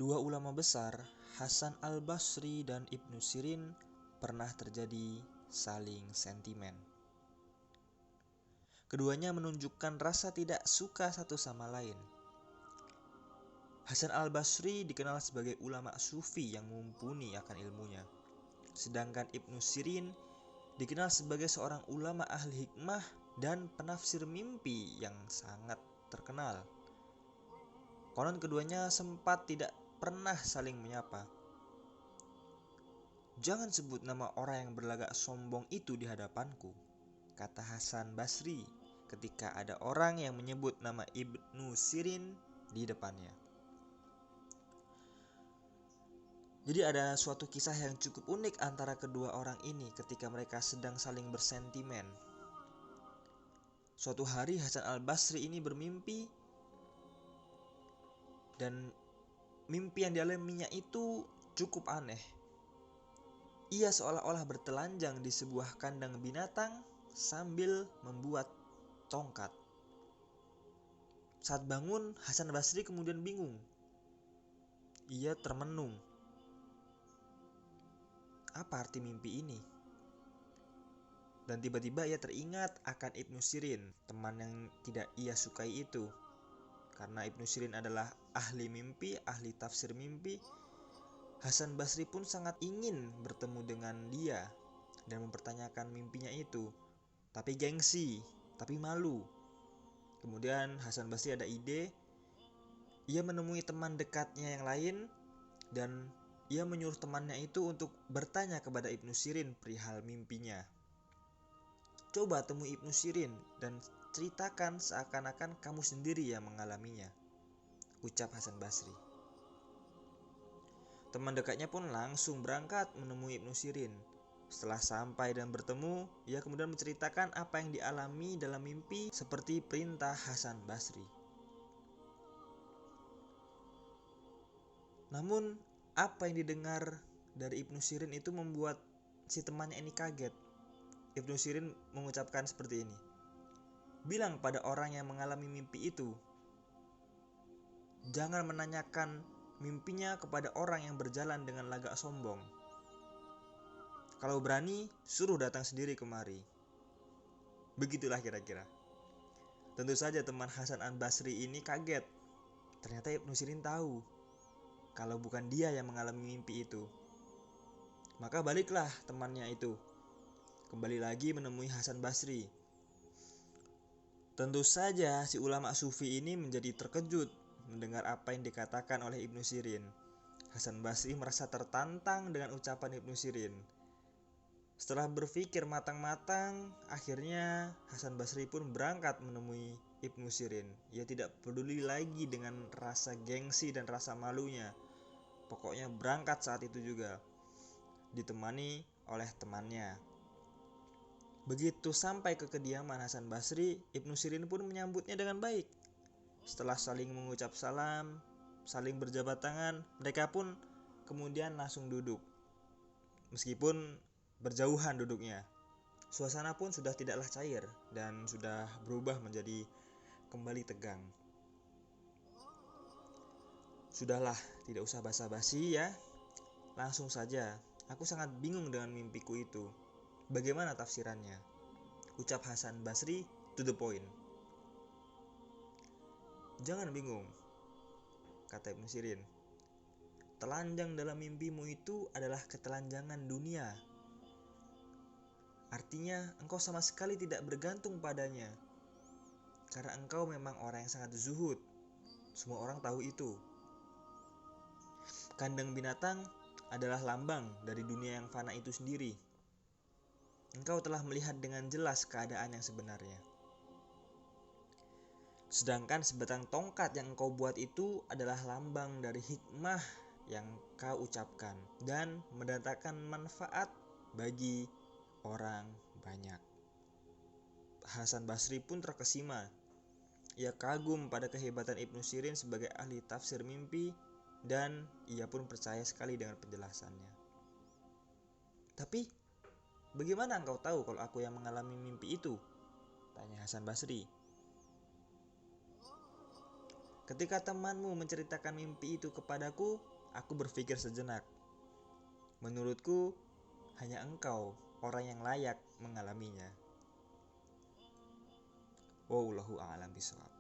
Dua ulama besar, Hasan al-Basri dan Ibnu Sirin, pernah terjadi saling sentimen. Keduanya menunjukkan rasa tidak suka satu sama lain. Hasan al-Basri dikenal sebagai ulama sufi yang mumpuni akan ilmunya. Sedangkan Ibnu Sirin dikenal sebagai seorang ulama ahli hikmah dan penafsir mimpi yang sangat terkenal. Konon keduanya sempat tidak pernah saling menyapa. "Jangan sebut nama orang yang berlagak sombong itu di hadapanku," kata Hasan Basri ketika ada orang yang menyebut nama Ibnu Sirin di depannya. Jadi ada suatu kisah yang cukup unik antara kedua orang ini ketika mereka sedang saling bersentimen. Suatu hari Hasan al-Basri ini bermimpi, dan mimpi yang dialaminya itu cukup aneh. Ia seolah-olah bertelanjang di sebuah kandang binatang sambil membuat tongkat. Saat bangun, Hasan Basri kemudian bingung. Ia termenung. Apa arti mimpi ini? Dan tiba-tiba ia teringat akan Ibnu Sirin, teman yang tidak ia sukai itu. Karena Ibnu Sirin adalah ahli mimpi, ahli tafsir mimpi, Hasan Basri pun sangat ingin bertemu dengan dia dan mempertanyakan mimpinya itu. Tapi gengsi, tapi malu. Kemudian Hasan Basri ada ide. Ia menemui teman dekatnya yang lain dan ia menyuruh temannya itu untuk bertanya kepada Ibnu Sirin perihal mimpinya. "Coba temui Ibnu Sirin dan ceritakan seakan-akan kamu sendiri yang mengalaminya," ucap Hasan Basri. Teman dekatnya pun langsung berangkat menemui Ibnu Sirin. Setelah sampai dan bertemu, ia kemudian menceritakan apa yang dialami dalam mimpi seperti perintah Hasan Basri. Namun, apa yang didengar dari Ibnu Sirin itu membuat si temannya ini kaget. Ibnu Sirin mengucapkan seperti ini, "Bilang pada orang yang mengalami mimpi itu, jangan menanyakan mimpinya kepada orang yang berjalan dengan lagak sombong. Kalau berani, suruh datang sendiri kemari." Begitulah kira-kira. Tentu saja teman Hasan al-Basri ini kaget. Ternyata Ibnu Sirin tahu kalau bukan dia yang mengalami mimpi itu. Maka baliklah temannya itu, kembali lagi menemui Hasan Basri. Tentu saja si ulama sufi ini menjadi terkejut mendengar apa yang dikatakan oleh Ibnu Sirin. Hasan Basri merasa tertantang dengan ucapan Ibnu Sirin. Setelah berpikir matang-matang, akhirnya Hasan Basri pun berangkat menemui Ibnu Sirin. Ia tidak peduli lagi dengan rasa gengsi dan rasa malunya. Pokoknya berangkat saat itu juga, ditemani oleh temannya. Begitu sampai ke kediaman Hasan Basri, Ibnu Sirin pun menyambutnya dengan baik. Setelah saling mengucap salam, saling berjabat tangan, mereka pun kemudian langsung duduk. Meskipun berjauhan duduknya, suasana pun sudah tidaklah cair dan sudah berubah menjadi kembali tegang. "Sudahlah, tidak usah basa-basi ya. Langsung saja, aku sangat bingung dengan mimpiku itu. Bagaimana tafsirannya?" ucap Hasan Basri to the point. "Jangan bingung," kata Ibnu Sirin. "Telanjang dalam mimpimu itu adalah ketelanjangan dunia. Artinya engkau sama sekali tidak bergantung padanya. Karena engkau memang orang yang sangat zuhud. Semua orang tahu itu. Kandang binatang adalah lambang dari dunia yang fana itu sendiri. Engkau telah melihat dengan jelas keadaan yang sebenarnya. Sedangkan sebatang tongkat yang engkau buat itu adalah lambang dari hikmah yang kau ucapkan dan mendatangkan manfaat bagi orang banyak." Hasan Basri pun terkesima. Ia kagum pada kehebatan Ibnu Sirin sebagai ahli tafsir mimpi dan ia pun percaya sekali dengan penjelasannya. "Tapi bagaimana engkau tahu kalau aku yang mengalami mimpi itu?" tanya Hasan Basri. Ketika temanmu menceritakan mimpi itu kepadaku, aku berpikir sejenak. Menurutku, hanya engkau orang yang layak mengalaminya. Wallahu a'lam bishawab.